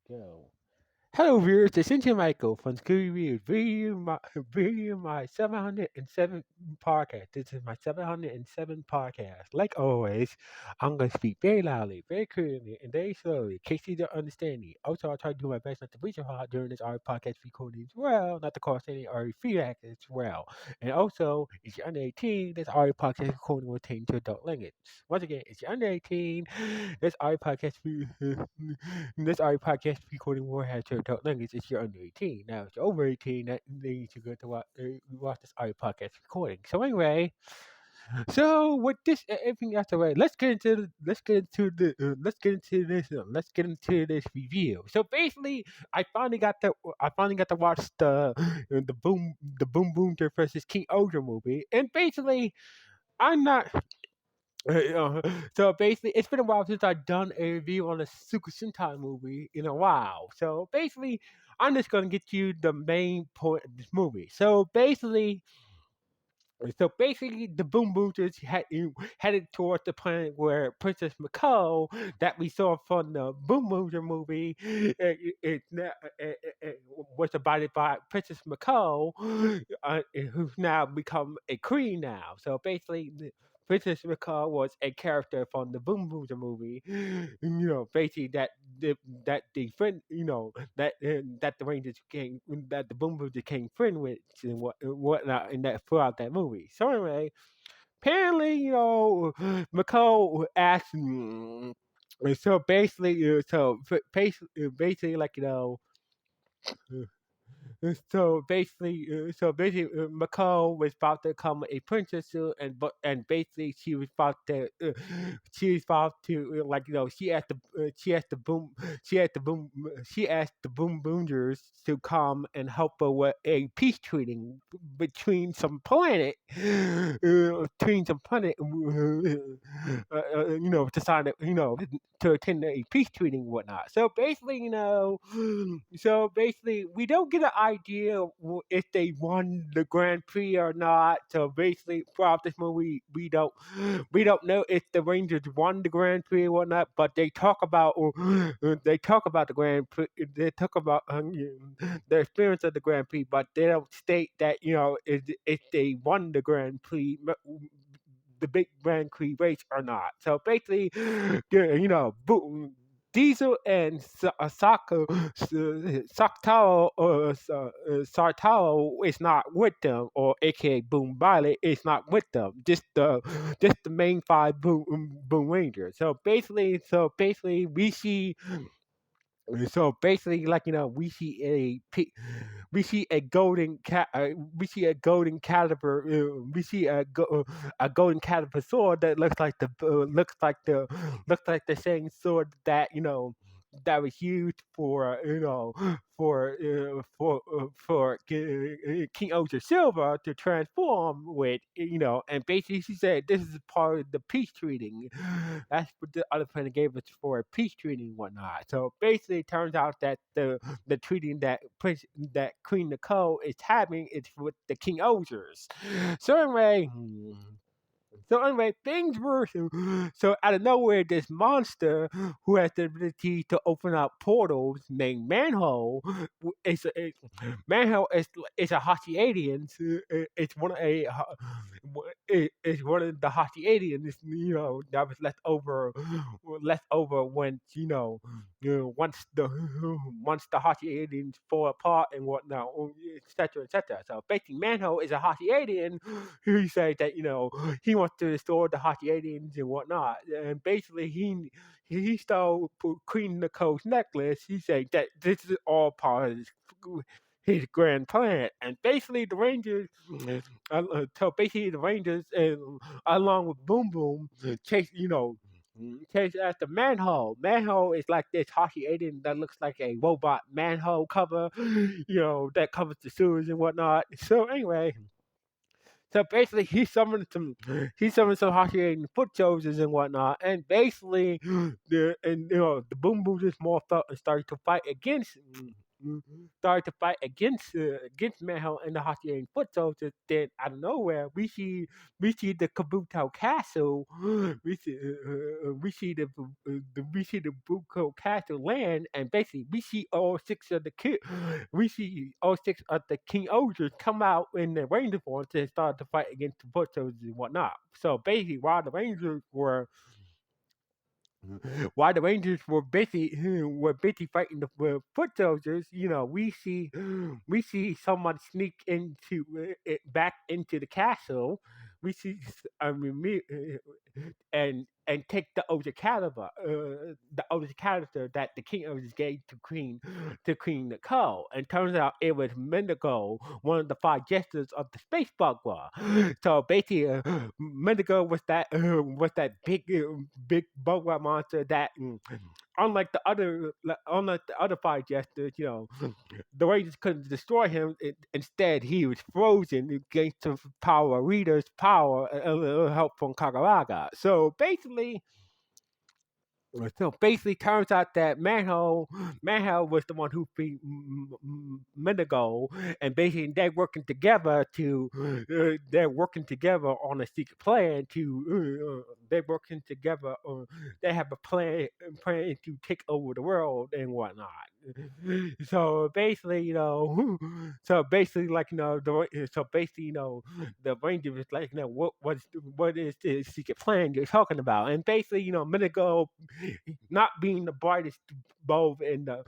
Go. Hello, viewers. This is Michael from Scooby Reviews, bringing my 707 podcast. This is my 707 podcast. Like always, I'm going to speak very loudly, very clearly, and very slowly in case you don't understand me. Also, I'll try to do my best not to preach a lot during this our podcast recording as well, not to cause any RE feedback as well. And also, if you're under 18, this RE podcast recording will take to adult language. Once again, if you're under 18, this RE podcast this our podcast recording will have to adult language if you're under 18. Now, if you're over 18, that means you're going to watch this audio podcast recording. So anyway, so with this everything out the way, let's get into this review. So basically, I finally got to watch the Boonboomger versus King-Ohger movie, and basically, I'm not so basically, it's been a while since I've done a review on a Super Sentai movie in a while. So basically, I'm just gonna get you the main point of this movie. So basically, the Boom Boomers headed towards the planet where Princess Mako, that we saw from the Boom Boomer movie, was abided by Princess Mako, who's now become a queen now. So basically, Princess Mako was a character from the Boom Boomer movie. Basically that the friend, that the Rangers came, that the Boom Boomers became friend with and whatnot in that throughout that movie. So anyway, apparently, McCall asked. So basically, basically, like McCall was about to become a princess, and basically she was about to she asked the Boom Boongers to come and help her with a peace treaty between some planet, to sign it, to attend a peace treaty and whatnot. So basically, we don't get an idea if they won the Grand Prix or not. So basically, throughout this movie, we don't know if the Rangers won the Grand Prix or whatnot. But they talk about the Grand Prix. They talk about the experience of the Grand Prix, but they don't state that if they won the Grand Prix, the big Grand Prix race or not. So basically, Diesel and Saktaro or Sartaro is not with them, or AKA Boom Violet is not with them. Just the main five Boom Rangers. So basically, we see we see a golden cat. We see a golden caliber. A golden caliber sword that looks like the same sword that that was used for King Ultra Silver to transform with. And basically she said this is part of the peace treaty. That's what the other planet gave us for a peace treaty and whatnot. So basically, it turns out that the treaty that Queen Nicole is having is with the King Ogers. So anyway. Things were so out of nowhere. This monster who has the ability to open up portals, named Manhole, is Manhole is a Hachi alien. It's one of the Hachi aliens. That was left over when once the Hachi aliens fall apart and whatnot, etc. etc. So basically, Manhole is a Hachi alien who says that he wants to restore the Hachi aliens and whatnot. And basically, he stole Queen Nicole's necklace. He said that this is all part of his grand plan. And basically, the Rangers, along with Boom Boom, chase chase after Manhole. Manhole is like this Hachi alien that looks like a robot manhole cover, that covers the sewers and whatnot. So anyway, so basically, he summoned some Hachian foot soldiers and whatnot, and basically, the Boom Boomers morphed up and started to fight against mm, started to fight against Manhunt and the Hashirane foot soldiers. Then out of nowhere, we see the Kabuto Castle. We see the Kabuto Castle land, and basically we see all six of the King Ogres come out in the Ranger force and start to fight against the foot soldiers and whatnot. So basically, while the Rangers were busy fighting the foot soldiers, we see someone sneak into back into the castle. We see, I mean, and take the that the king of gave to Queen Nicole. And turns out it was Mendigo, one of the five jesters of the space Bugwa. So basically, Mendigo was that big Bugwa monster that. Unlike the other five jesters, the Rangers couldn't destroy him. Instead, he was frozen against the power Rita's power and a little help from Kaguraga. So basically, turns out that Manho was the one who beat Mendigo, and basically they're working together on a secret plan they're working together. They have a plan to take over the world and whatnot. So basically, the Ranger was like, what is the secret plan you're talking about? And basically, Mendigo not being the brightest bulb in the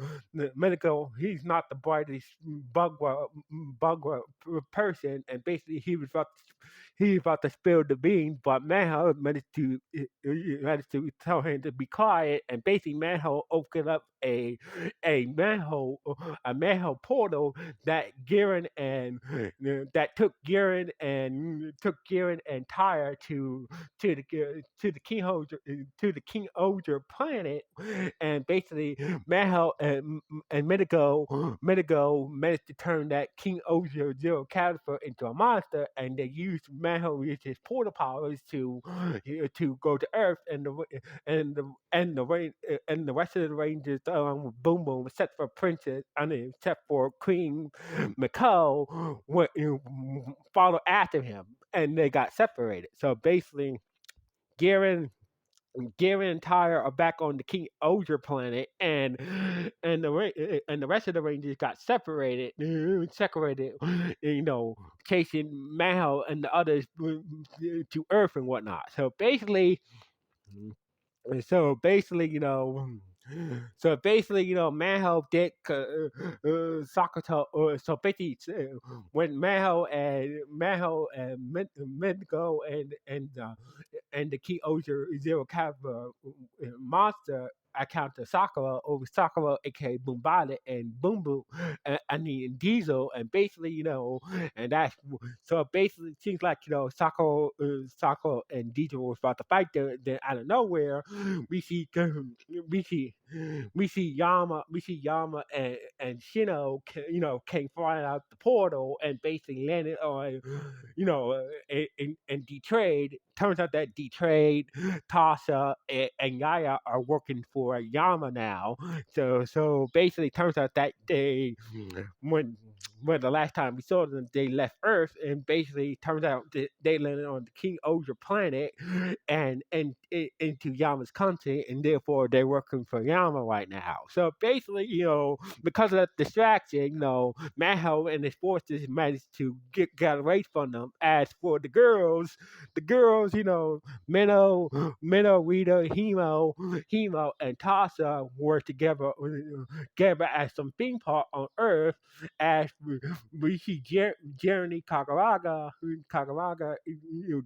medical, he's not the brightest bugwa person, and basically he was about to spill the beans, but Manho managed to tell him to be quiet, and basically Manho opened up a manhole portal that took Tyre to the King Ogre planet, and basically Manho and Medigo managed to turn that King Ogre Zero Caliber into a monster, and they used his portal powers to go to Earth, and the rest of the Rangers, Boom Boom, except for Queen McCall, followed after him, and they got separated. So basically, Garen Garen and Tyre are back on the King Ogre planet, and the rest of the Rangers got separated, chasing Mal and the others to Earth and whatnot. So basically, Manho did Sakato, or so basically, when Mendigo and the key Ozer Zero Caliber monster account to Sakura over Sakura, aka Boombada, and Boom Boom, Diesel, and basically, and that's so basically it seems like Sakura and Diesel was about to fight. Then out of nowhere, we see we see we see Yama and Shino, came flying out the portal and basically landed on, in Detroit. Turns out that Detroit, Tasha, and Yaya are working for Yama now. So basically, turns out that when when the last time we saw them, they left Earth, and basically turns out that they landed on the King Ogre planet, and into Yama's country, and therefore they're working for Yama right now. So basically, because of that distraction, Manho and his forces managed to get away from them. As for the girls, Minnow, Rita, Hemo, and Tasha were together as some theme park on Earth, as we see Jeremy Kaguraga,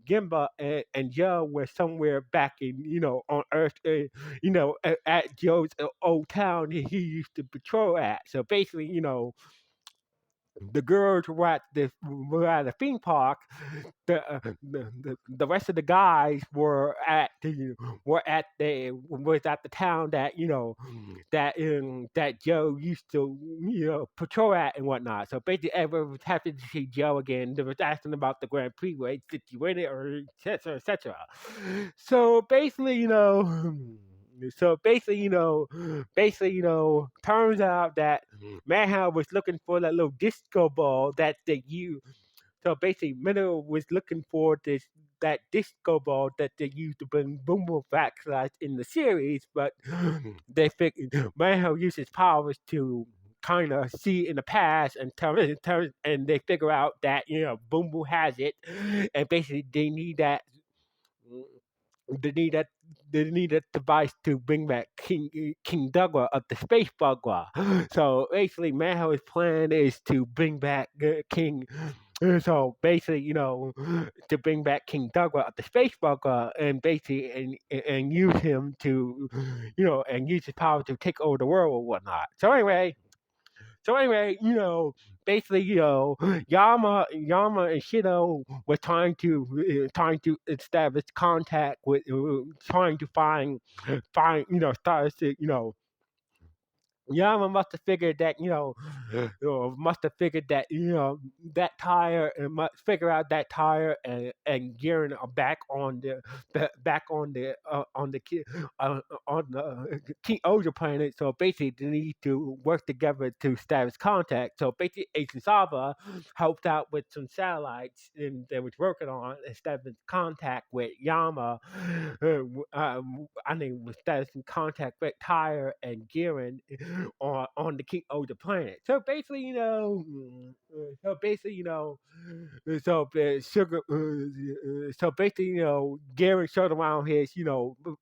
Gimba, and Joe were somewhere back on Earth, at Joe's old town he used to patrol at. So basically, the girls were at the theme park. The rest of the guys was at the town that Joe used to patrol at and whatnot. So basically, everyone was happy to see Joe again. They was asking about the Grand Prix race, did you win it, or etc. etc. So basically, so basically, turns out that Manhound was looking for that little disco ball that they use. So basically, Minnow was looking for this that disco ball that they used to bring Boom Boom back in the series, but they figured Manhound used his powers to kind of see in the past and and they figure out that Boom Boom has it, and basically they need that they need a device to bring back King Douglas of the Space Bugler. So basically, Manho's plan is to bring back King. So basically, to bring back King Douglas of the Space Bugler, and basically, and use him to, and use his power to take over the world or whatnot. So anyway, basically, Yama and Shido were trying to establish contact with, trying to find, stars to, Yama must have figured that must have figured that that tire and must figure out that tire and Garen are back on on the King Oja planet. So basically, they need to work together to establish contact. So basically, Agent Saba helped out with some satellites and they was working on establishing contact with Yama. I think establishing contact with Tyre and Garen on the King of the planet. So basically, so basically, so sugar, so basically, Gary showed around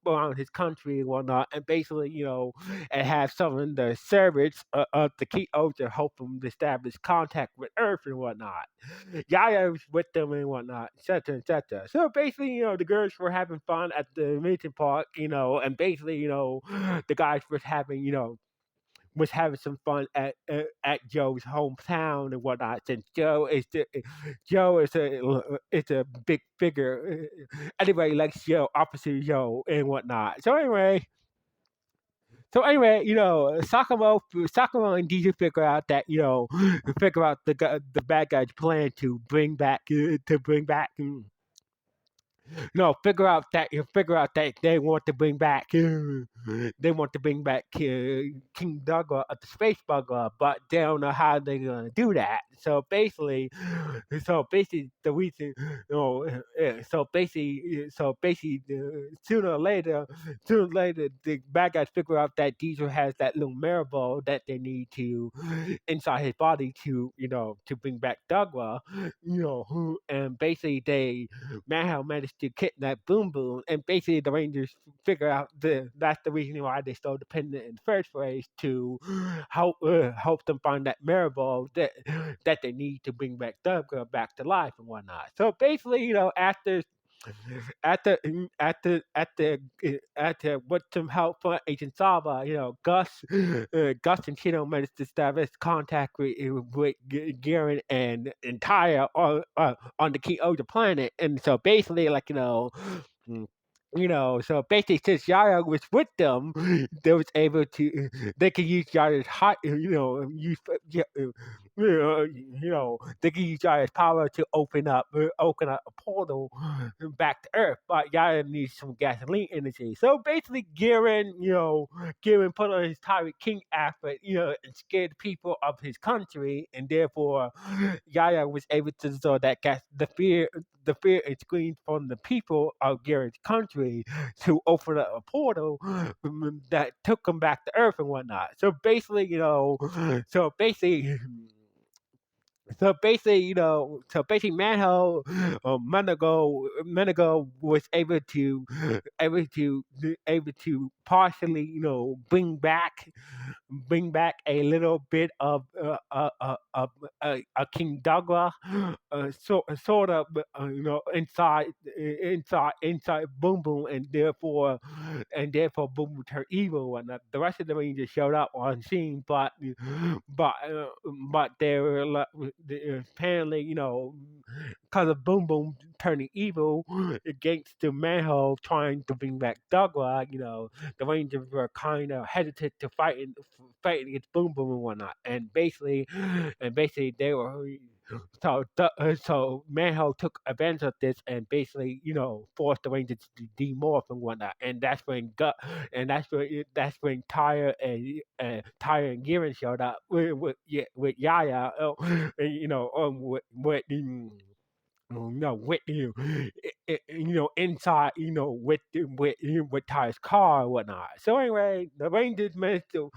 around his country and whatnot, and basically, and have some of the servants of the King of to help him establish contact with Earth and whatnot. Yaya was with them and whatnot, etc., etc. So basically, the girls were having fun at the amusement park, and basically, the guys was having some fun at Joe's hometown and whatnot. Since Joe is a big figure. Everybody likes Joe, opposite Joe and whatnot. So anyway, Sakamo and DJ figure out that figure out the bad guy's plan to bring back no, figure out that they want to bring back King Douglas of the Space Bugler, but they don't know how they're gonna do that. So basically, the reason, sooner or later, the bad guys figure out that Diesel has that little mirror ball that they need to inside his body to bring back Douglas, and basically they Manhound managed to kidnap Boom Boom, and basically the Rangers figure out that's the reason why they stole the pendant in the first place to help them find that mirror ball that they need to bring back Doug back to life and whatnot. So basically, after with some help from Agent Saba, Gus and Chino managed to establish contact with Garen and Tyre on the key of the planet, and so basically, mm, so basically, since Yara was with them, they was able to, they could use Yara's hot, they could use Yaya's power to open up a portal back to Earth, but Yaya needs some gasoline energy. So basically, Garen put on his Tyrant King effort, and scared people of his country, and therefore Yaya was able to dissolve that gas, the fear and screams from the people of Garen's country to open up a portal that took him back to Earth and whatnot. So basically, Manago was able to partially, bring back a little bit of King Douglas, sort of, inside Boom Boom, and therefore Boom Boom turned evil and whatnot. The rest of the Rangers showed up on scene, but uh, but they were apparently, because of Boom Boom turning evil against the Manhole trying to bring back Douglas, the Rangers were kind of hesitant to fight against Boom Boom and whatnot, and basically they were. so Manho took advantage of this and basically, forced the Rangers to demorph and whatnot. And that's when Tyre and Giran showed up with Yaya, with inside, with Ty's car and whatnot. So anyway, the Rangers managed to.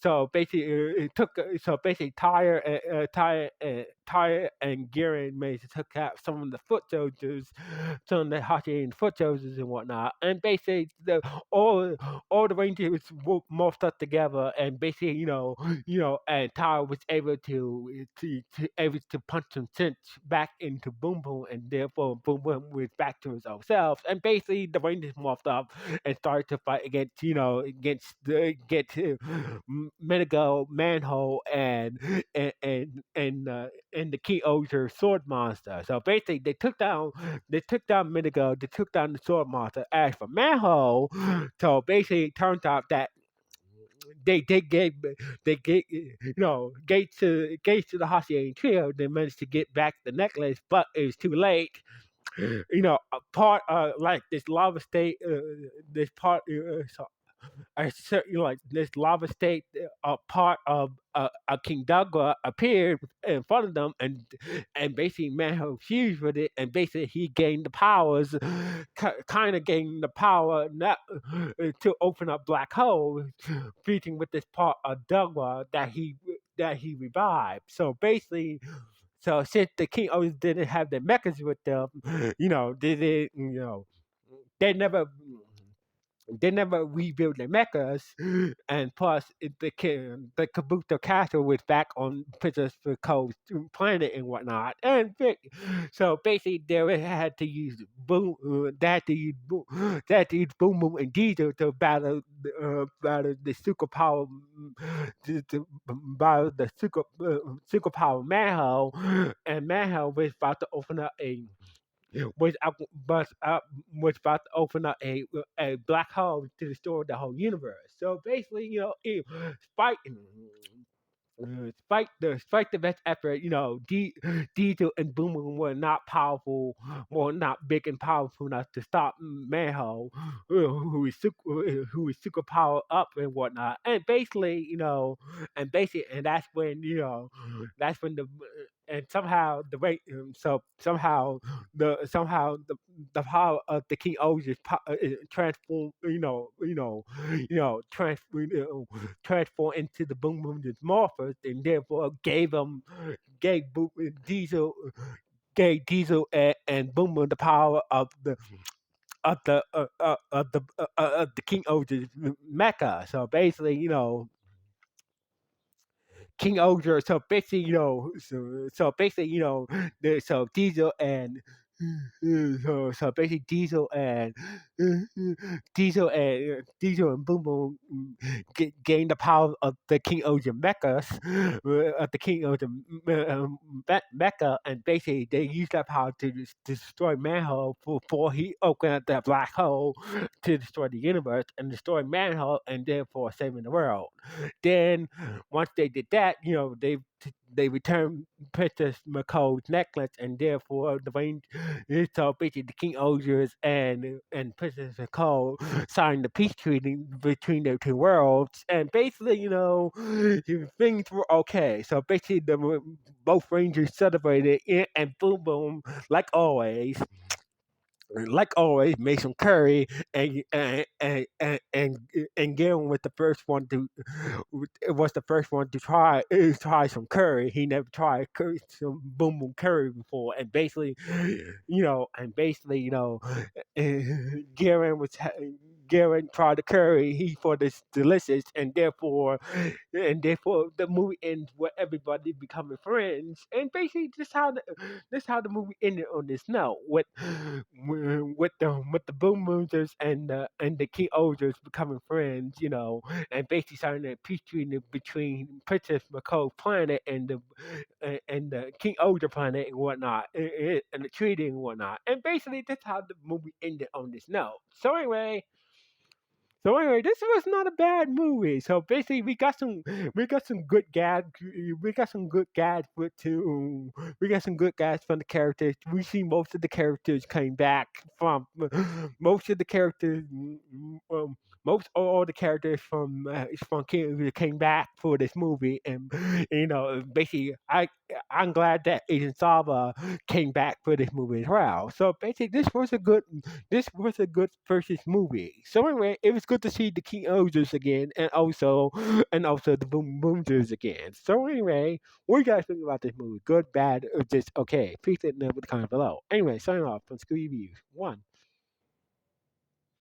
So basically, it took. So basically, Tyre and Garen managed to took out some of the foot soldiers, some of the Hachian foot soldiers and whatnot, and basically all the Rangers morphed up together, and basically, and Tyler was able to punch some sense back into Boom Boom, and therefore Boom Boom was back to his old self. And basically, the Rangers morphed up and started to fight against Medigo, Manhole, and the King-Ohger sword monster. So basically, they took down Medigo, they took down the sword monster. As for Manhole, so basically, it turns out that they gave to the Hacienda trio. They managed to get back the necklace, but it was too late. A part like this lava state, this part, I certainly like this lava state, a part of King Dagua appeared in front of them, and basically Manho fused with it, and basically he gained the powers, kind of gained the power not to open up black holes, fusing with this part of Dagua that he revived. So basically. So since the King always didn't have their mechas with them, they did, they never rebuilt their mechas, and plus the Kabuto Castle was back on Princess Coast planet and whatnot, so basically they had to use Boom Boom and Diesel to battle the superpower battle the superpower Manho, and Manho was up, was about to open up a black hole to destroy the whole universe. So basically, spite despite the best effort, Diesel and Boom Boom were not big and powerful enough to stop Manho, who is super powered up and whatnot. And that's when the and somehow the rate so somehow the power of the King Ogre transform transform into the Boom Boom Morphers, and therefore Diesel and Boom Boom the power of the King Ogre's mecha. So basically, King Ogre. So Diesel and Diesel and Diesel and Boom Boom gain the power of the King Ogre mechas, of the King Ogre mecha, and basically they use that power to destroy Manhole before he opened up that black hole to destroy the universe and destroy Manhole, and therefore saving the world. Then once they did that, they returned Princess McColl's necklace, and therefore the range. So basically, the King Ogres and Princess McCall signed the peace treaty between the two worlds, and basically, things were okay. So basically, both rangers celebrated it, and Boom Boom, like always, made some curry, and Garen was the first one to try some curry. He never tried some boom boom curry before, and basically, Garen Garen tried the curry. He thought it's delicious, and therefore the movie ends with everybody becoming friends. And basically, this how the movie ended on this note with the Boom Boomers and the King Ogres becoming friends, and basically signing a peace treaty between Princess McColl's planet and the King Ogre planet and whatnot, and the treaty and whatnot. And basically, that's how the movie ended on this note. So anyway, So anyway, this was not a bad movie. So basically, we got some good gags. We got some good gags with to we got some good gags from the characters. We see most of the characters came back from most of the characters. Most all the characters from King came back for this movie, and basically, I'm glad that Agent Saba came back for this movie as well. So basically, this was a good versus movie. So anyway, it was good to see the King Ogers again, and also the Boomboomgers again. So anyway, what do you guys think about this movie? Good, bad, or just okay? Please let me know in the comments below. Anyway, signing off from Scooby Reviews. One.